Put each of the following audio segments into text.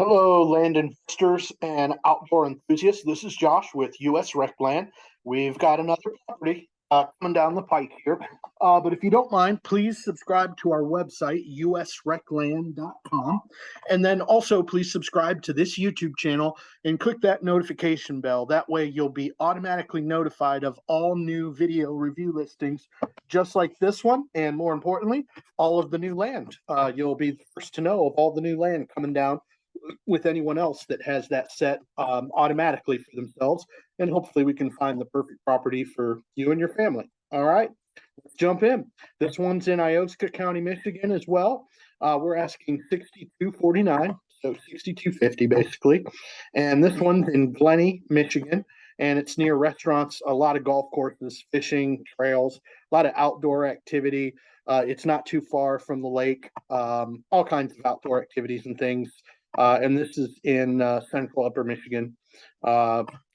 Hello, land investors and outdoor enthusiasts. This is Josh with US Rec Land. We've got another property coming down the pike here. But if you don't mind, please subscribe to our website, usrecland.com. And then also please subscribe to this YouTube channel and click that notification bell. That way you'll be automatically notified of all new video review listings, just like this one. And more importantly, all of the new land. You'll be the first to know of all the new land coming down with anyone else that has that set automatically for themselves. And hopefully we can find the perfect property for you and your family. All right, let's jump in. This one's in Iosco County, Michigan as well. We're asking $62.49, so $62.50 basically. And this one's in Glennie, Michigan. And it's near restaurants, a lot of golf courses, fishing, trails, a lot of outdoor activity. It's not too far from the lake, all kinds of outdoor activities and things. And this is in central Upper Michigan.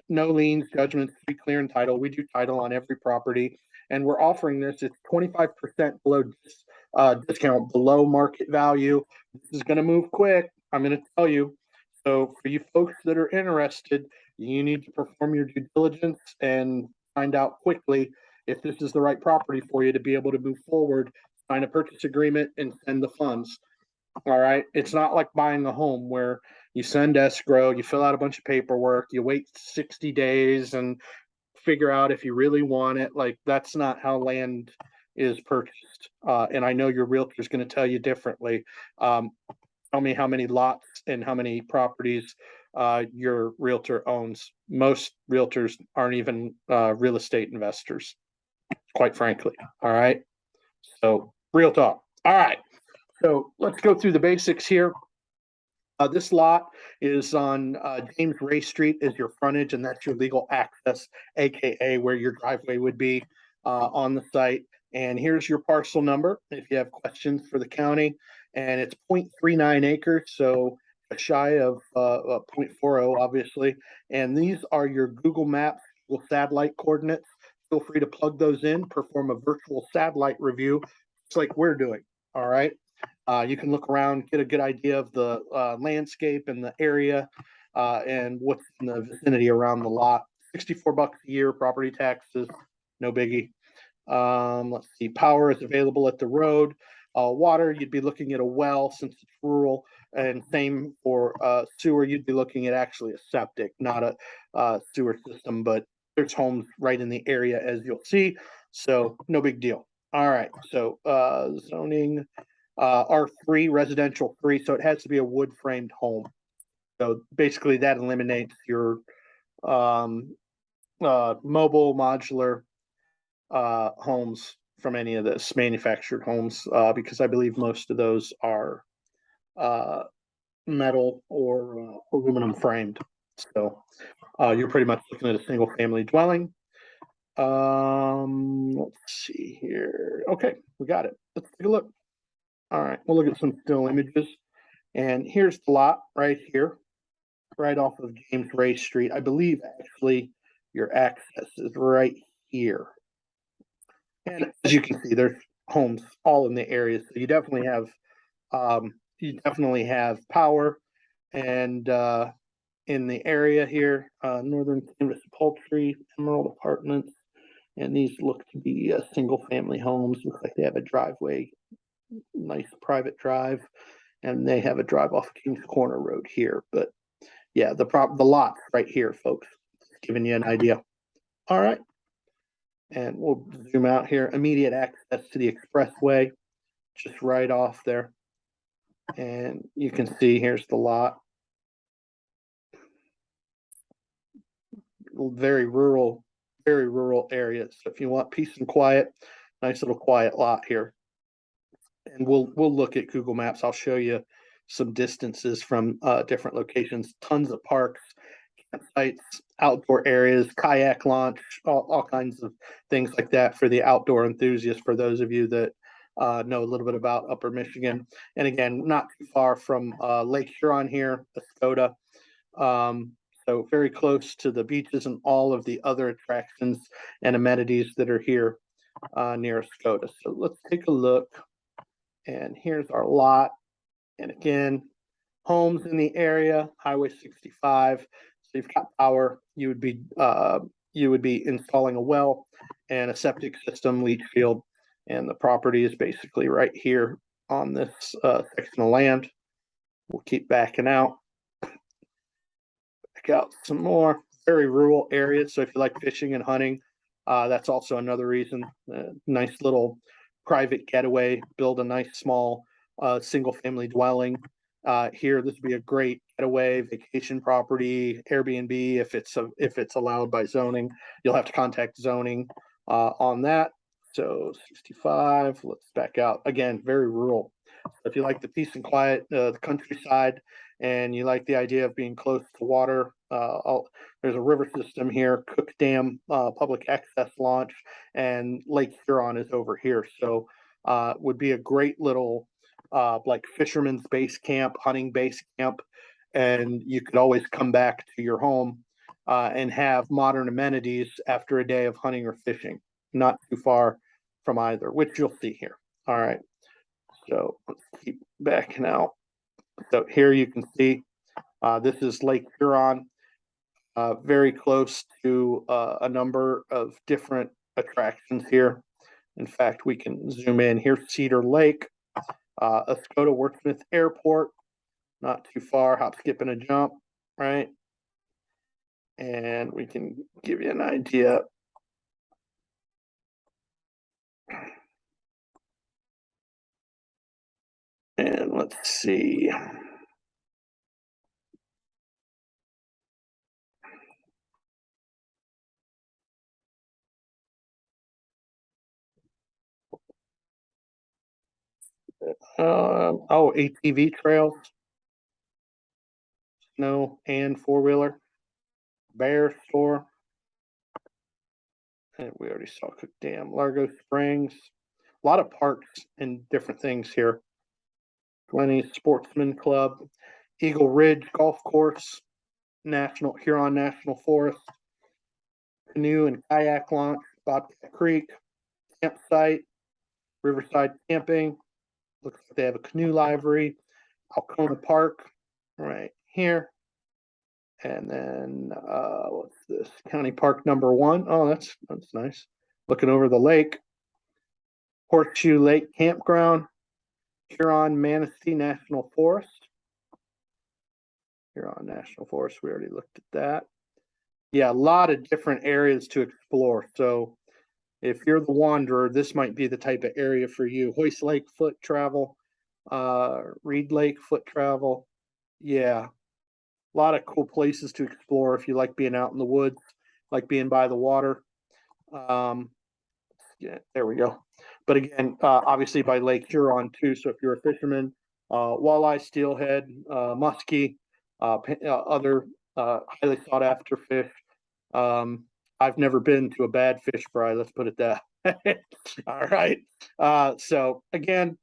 No liens, judgments, free clear and title. We do title on every property, and we're offering this. It's 25% below discount, below market value. This is going to move quick. I'm going to tell you. So for you folks that are interested, you need to perform your due diligence and find out quickly if this is the right property for you to be able to move forward, sign a purchase agreement, and send the funds. All right. It's not like buying a home where you send escrow, you fill out a bunch of paperwork, you wait 60 days and figure out if you really want it. Like, that's not how land is purchased. And I know your realtor is going to tell you differently. Tell me how many lots and how many properties your realtor owns. Most realtors aren't even real estate investors, quite frankly. All right. So, real talk. All right. So let's go through the basics here. This lot is on James Ray Street is your frontage, and that's your legal access, aka where your driveway would be on the site. And here's your parcel number if you have questions for the county. And it's 0.39 acres, so shy of 0.40, obviously. And these are your Google Maps, Google satellite coordinates. Feel free to plug those in, perform a virtual satellite review, just like we're doing. All right. You can look around, get a good idea of the landscape and the area and what's in the vicinity around the lot. $64 a year, property taxes, no biggie. Let's see, power is available at the road. Water, you'd be looking at a well since it's rural, and same for sewer. You'd be looking at actually a septic, not a sewer system, but there's homes right in the area, as you'll see, so no big deal. All right, so zoning. R3, residential 3, so it has to be a wood framed home. So basically that eliminates your mobile modular homes from any of this, manufactured homes, because I believe most of those are metal or aluminum framed. So you're pretty much looking at a single family dwelling. Let's see here. Okay, we got it. Let's take a look. All right, we'll look at some still images. And here's the lot right here, right off of James Ray Street. I believe actually your access is right here. And as you can see, there's homes all in the area. So you definitely have power. And in the area here, Northern Canvas Poultry, Emerald Apartments. And these look to be single family homes. Looks like they have a driveway, nice private drive, and they have a drive off Kings Corner Road here. But yeah, the lot right here, folks, giving you an idea. All right, and we'll zoom out here. Immediate access to the expressway, just right off there, and you can see here's the lot. Very rural areas. So if you want peace and quiet, nice little quiet lot here. And we'll look at Google Maps. I'll show you some distances from different locations, tons of parks, campsites, outdoor areas, kayak launch, all kinds of things like that for the outdoor enthusiasts, for those of you that know a little bit about Upper Michigan. And again, not too far from Lake Huron here, Escoda. So very close to the beaches and all of the other attractions and amenities that are here near Escoda. So let's take a look. And here's our lot. And again, homes in the area, Highway 65. So you've got power. You would be installing a well and a septic system, leach field, and the property is basically right here on this section of land. We'll keep backing out. Back out some more. Very rural areas. So if you like fishing and hunting, that's also another reason. Nice little private getaway. Build a nice small single family dwelling. Here, this would be a great getaway vacation property, Airbnb if it's allowed by zoning. You'll have to contact zoning on that. So 65. Let's back out again. Very rural. If you like the peace and quiet, the countryside, and you like the idea of being close to water, there's a river system here, Cook Dam public access launch, and Lake Huron is over here. So would be a great little like fisherman's base camp, hunting base camp, and you could always come back to your home and have modern amenities after a day of hunting or fishing. Not too far from either, which you'll see here. All right. So let's keep backing out. So here you can see this is Lake Huron, very close to a number of different attractions here. In fact, we can zoom in. Here's Cedar Lake, Oscoda Wordsmith Airport, not too far, hop, skip, and a jump, right? And we can give you an idea. And let's see. ATV trails, snow and four-wheeler, bear store. And we already saw Cook Dam, Largo Springs. A lot of parks and different things here. Glennie Sportsman Club, Eagle Ridge Golf Course, Huron National Forest, canoe and kayak launch, Bobcat Creek, campsite, Riverside Camping. Looks like they have a canoe library, Alcona Park, right here. And then what's this? County Park number 1. Oh, that's nice. Looking over the lake. Horseshoe Lake Campground, Huron Manistee National Forest. Huron National Forest, we already looked at that. Yeah, a lot of different areas to explore. So if you're the wanderer, this might be the type of area for you. Hoist Lake foot travel, Reed Lake foot travel. Yeah, a lot of cool places to explore if you like being out in the woods, like being by the water. Yeah, there we go. But again, obviously by Lake Huron too. So if you're a fisherman, walleye, steelhead, muskie, other highly sought after fish. I've never been to a bad fish fry. Let's put it that. All right. So again,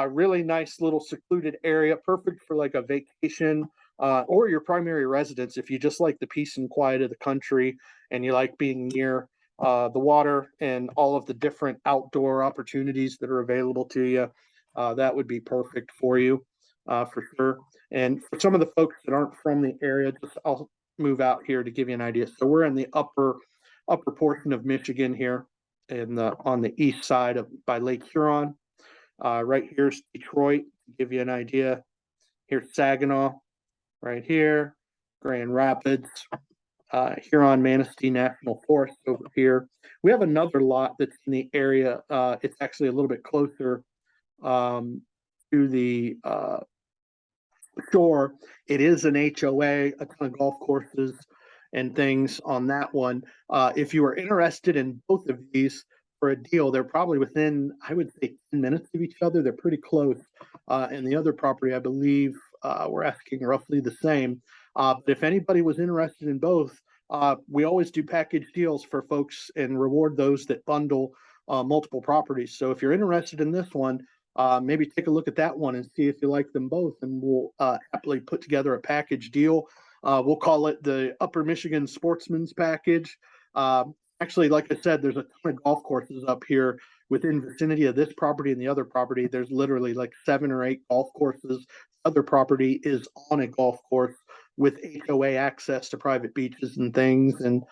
really nice little secluded area, perfect for like a vacation or your primary residence if you just like the peace and quiet of the country and you like being near the water and all of the different outdoor opportunities that are available to you. That would be perfect for you for sure. And for some of the folks that aren't from the area, I'll move out here to give you an idea. So we're in the upper portion of Michigan here on the east side by Lake Huron. Right here's Detroit, to give you an idea. Here's Saginaw, right here, Grand Rapids, Huron Manistee National Forest over here. We have another lot that's in the area. It's actually a little bit closer to the shore. It is an HOA, a ton of golf courses and things on that one. If you are interested in both of these for a deal, they're probably within, I would say, 10 minutes of each other. They're pretty close. And the other property, I believe, we're asking roughly the same. But if anybody was interested in both, we always do package deals for folks and reward those that bundle multiple properties. So if you're interested in this one, maybe take a look at that one and see if you like them both, and we'll happily put together a package deal. We'll call it the Upper Michigan Sportsman's Package. Actually, like I said, there's a ton of golf courses up here, within vicinity of this property and the other property, there's literally like 7 or 8 golf courses. Other property is on a golf course with HOA access to private beaches and things and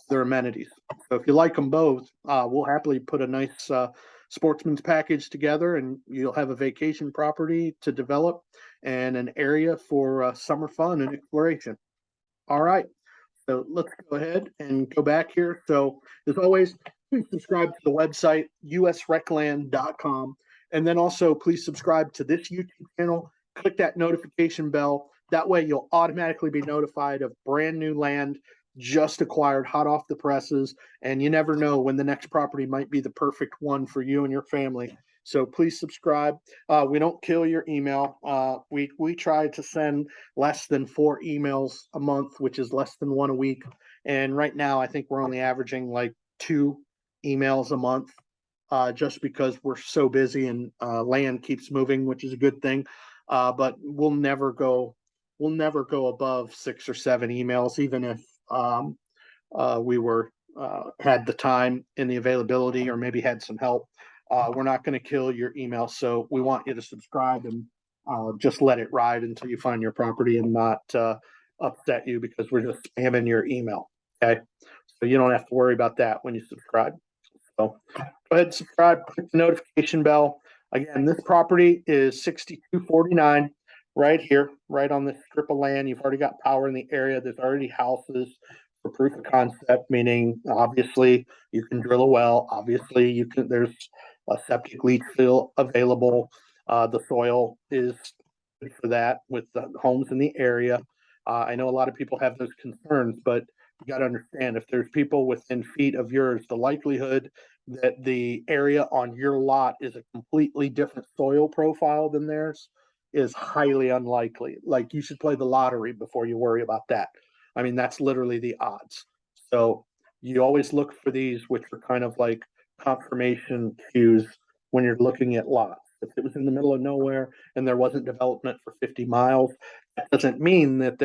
their amenities. So if you like them both, we'll happily put a nice sportsman's package together, and you'll have a vacation property to develop and an area for summer fun and exploration. All right, so let's go ahead and go back here. So as always, please subscribe to the website, usrecland.com. And then also please subscribe to this YouTube channel. Click that notification bell. That way you'll automatically be notified of brand new land just acquired, hot off the presses. And you never know when the next property might be the perfect one for you and your family. So please subscribe. We don't kill your email. We try to send less than 4 emails a month, which is less than 1 a week. And right now, I think we're only averaging like 2 emails a month, just because we're so busy and land keeps moving, which is a good thing. But we'll never go above 6 or 7 emails, even if we had the time and the availability, or maybe had some help. We're not going to kill your email, so we want you to subscribe and just let it ride until you find your property and not upset you because we're just spamming your email. Okay, so you don't have to worry about that when you subscribe. So go ahead and subscribe, click the notification bell. Again, this property is 6249 right here, right on this strip of land. You've already got power in the area. There's already houses for proof of concept, meaning obviously you can drill a well. Obviously there's a septic leach field available. The soil is good for that with the homes in the area. I know a lot of people have those concerns, but you got to understand, if there's people within feet of yours, the likelihood that the area on your lot is a completely different soil profile than theirs is highly unlikely. Like, you should play the lottery before you worry about that. I mean, that's literally the odds. So you always look for these, which are kind of like confirmation cues when you're looking at lots. If it was in the middle of nowhere and there wasn't development for 50 miles, that doesn't mean that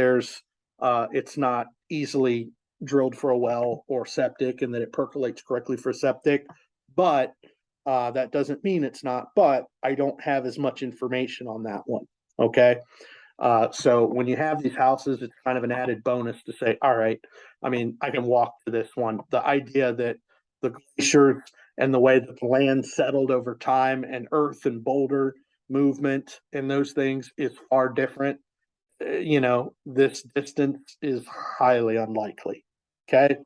it's not easily drilled for a well or septic and that it percolates correctly for septic. But that doesn't mean it's not. But I don't have as much information on that one. Okay. So when you have these houses, it's kind of an added bonus to say, all right, I mean, I can walk to this one. The idea that the glaciers and the way that the land settled over time and earth and boulder movement and those things is far different. This distance is highly unlikely. Okay.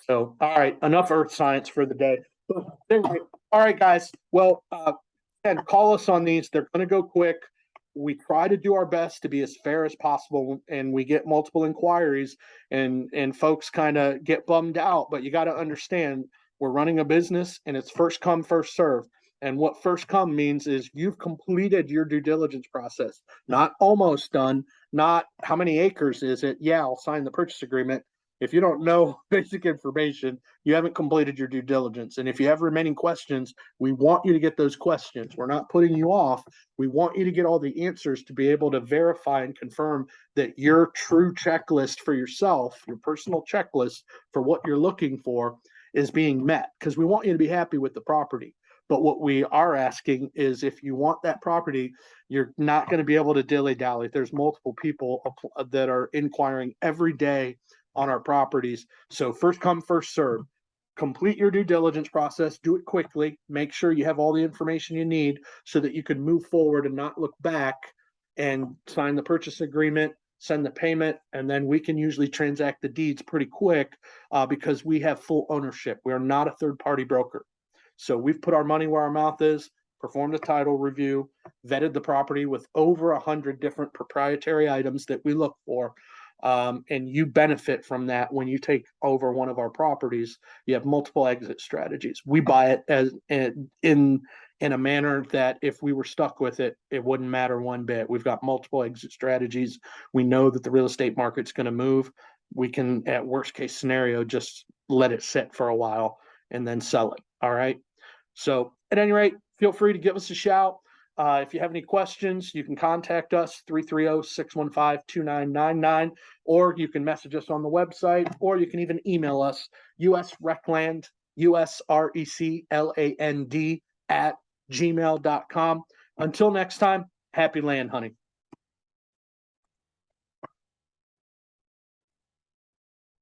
So, all right, enough earth science for the day. Anyway, all right, guys. Well, and call us on these. They're going to go quick. We try to do our best to be as fair as possible, and we get multiple inquiries, and folks kind of get bummed out. But you got to understand, we're running a business, and it's first come, first serve. And what first come means is you've completed your due diligence process, not almost done, not how many acres is it? Yeah, I'll sign the purchase agreement. If you don't know basic information, you haven't completed your due diligence. And if you have remaining questions, we want you to get those questions. We're not putting you off. We want you to get all the answers to be able to verify and confirm that your true checklist for yourself, your personal checklist for what you're looking for, is being met, because we want you to be happy with the property. But what we are asking is, if you want that property, you're not going to be able to dilly-dally. There's multiple people that are inquiring every day on our properties. So first come, first serve. Complete your due diligence process. Do it quickly. Make sure you have all the information you need so that you can move forward and not look back, and sign the purchase agreement, send the payment, and then we can usually transact the deeds pretty quick because we have full ownership. We are not a third-party broker. So we've put our money where our mouth is, performed a title review, vetted the property with over 100 different proprietary items that we look for. And you benefit from that when you take over one of our properties. You have multiple exit strategies. We buy it as in a manner that if we were stuck with it, it wouldn't matter one bit. We've got multiple exit strategies. We know that the real estate market's going to move. We can, at worst case scenario, just let it sit for a while and then sell it. All right. So at any rate, feel free to give us a shout. If you have any questions, you can contact us, 330-615-2999, or you can message us on the website, or you can even email us, usrecland USRECLAND @gmail.com. Until next time, happy land hunting.